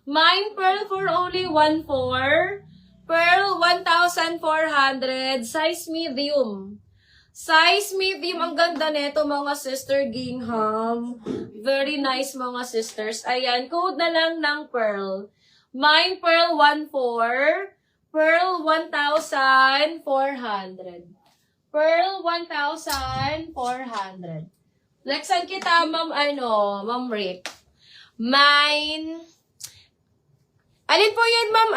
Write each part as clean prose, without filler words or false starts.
Mine pearl for only 1,400. Pearl 1,400. Size medium. Size medium. Ang ganda nito mga sister Gingham. Very nice mga sisters. Ayan. Code na lang ng pearl. Mine pearl 1,400. Pearl 1,400. Pearl 1,400. Lexan kita, ma'am, ma'am Rick. Mine. Alin po yun, ma'am,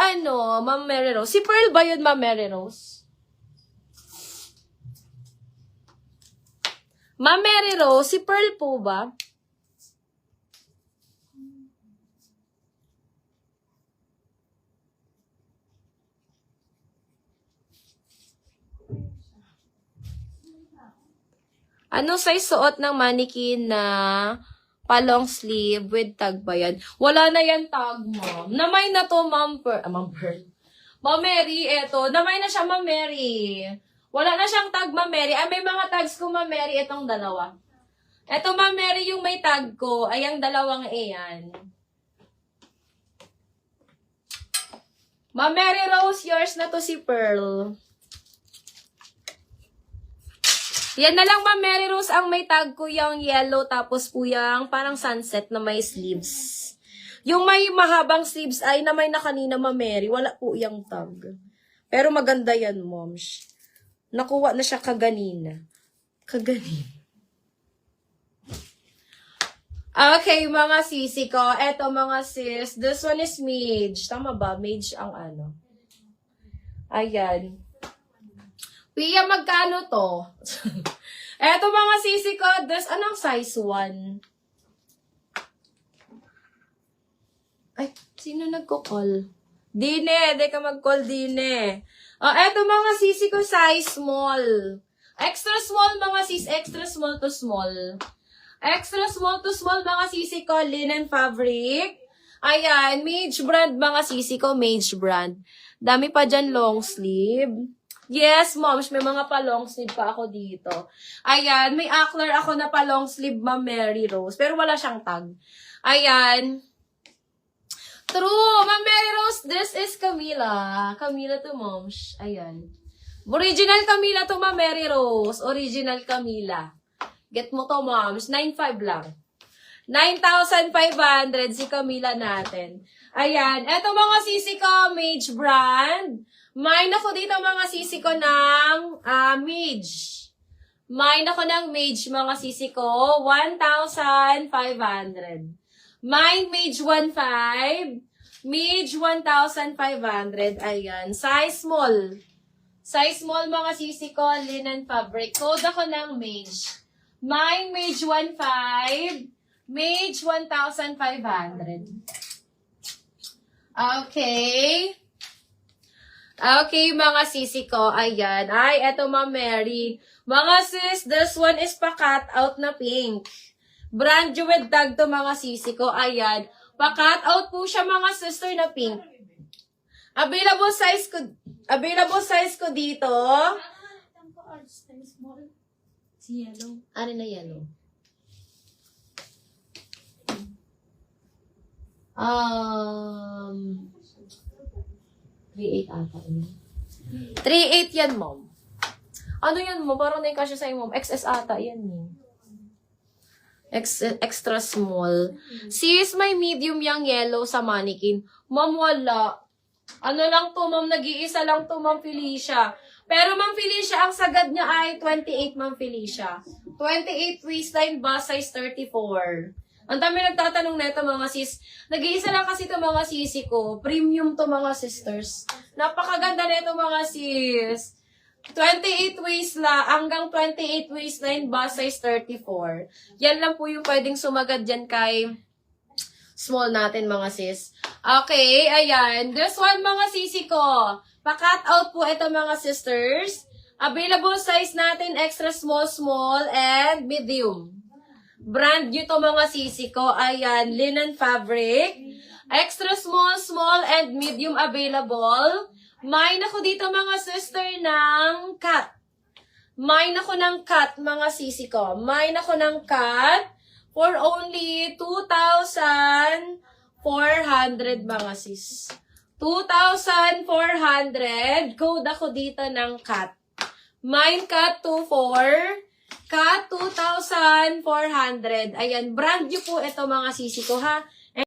ma'am Mary Rose? Si Pearl ba yun, ma'am Mary Rose? Ma'am Mary Rose, si Pearl po ba? Ano size suot ng mannequin na palong sleeve with tag ba yan? Wala na yan tag, ma'am. Namay na to, ma'am Pearl. Ma'am Pearl. Ma'am Mary, eto. Namay na siya, ma'am Mary. Wala na siyang tag, ma'am Mary. Ay, may mga tags ko, ma'am Mary. Etong dalawa. Eto, ma'am Mary, yung may tag ko. Ay, ang dalawang iyan. Ma'am Mary Rose, yours na to si Pearl. Yan na lang, ma'am Mary Rose, ang may tag ko yung yellow, tapos po yung parang sunset na may sleeves. Yung may mahabang sleeves ay na may na kanina, ma'am Mary, wala po yung tag. Pero maganda yan, moms. Nakuha na siya kaganina. Kaganina. Okay, mga sisi ko. Eto, mga sis. This one is mage. Tama ba? Mage ang ano. Ayan. Pia, magkano to? Eto mga sisi ko, this, anong size 1? Ay, sino nagko-call? Dine, di ka mag-call, Dine. Eto mga sisi ko, size small. Extra small mga sis, extra small to small. Extra small to small mga sisi ko, linen fabric. Ayan, Mage brand mga sisi ko, Mage brand. Dami pa dyan long sleeve. Yes, moms, may mga pa-long sleeve pa ako dito. Ayan, may Aklar ako na pa-long sleeve, Ma'am Mary Rose. Pero wala siyang tag. Ayan. True, Ma'am Mary Rose, this is Camila. Camila to, moms. Ayan. Original Camila to, Ma'am Mary Rose. Original Camila. Get mo to, moms. 9,500 lang. 9,500 si Camila natin. Ayan. Eto mga sisi ko, Mage brand. Mine ako dito mga sisi ko ng Mage. Mine ako ng Mage mga sisi ko. 1,500. Mine Mage 1,500. Mage 1,500. Ayan. Size small. Size small mga sisi ko. Linen fabric. Code ako ng Mage. Mine Mage 1,500. Mage 1,500. Okay. Okay, mga sisi ko. Ayan. Ay, eto, Ma'am Mary. Mga sis, this one is pa-cut out na pink. Brand new with tag to, mga sisi ko. Ayan. Pa-cut out po siya, mga sister, na pink. Available size ko dito. Si yellow. Ano na yellow? 3,800 ata. 3,800 yan, mom. Ano yan, mom? Parang naikasya sa'yo, mom. XS ata yan, eh. Extra small. Sis, may medium yung yellow sa mannequin. Mom, wala. Ano lang to, mom? Nag-iisa lang to, Ma'am Felicia. Pero, Ma'am Felicia, ang sagad niya ay 28, Ma'am Felicia. 28 waistline ba, size 34. Ang dami nagtatanong na ito, mga sis. Nag-iisa lang kasi ito, mga sisi ko. Premium to, mga sisters. Napakaganda na ito, mga sis. 28 waistline, hanggang 28 waistline ba, size 34. Yan lang po yung pwedeng sumagad dyan kay small natin, mga sis. Okay, ayan. This one, mga sisi ko. Pa-cut out po ito, mga sisters. Available size natin, extra small, small, and medium. Brand new to, mga sisi ko. Ayan, linen fabric. Extra small, small, and medium available. Mine ako dito, mga sister, ng cut. Mine ako ng cut, mga sisi ko. Mine ako ng cut for only 2,400. 2,400 mga sis. 2,400. Code ako dito ng cat. Mine cat 24. Cat 2,400. Ayan, brand new po ito mga sisi ko ha.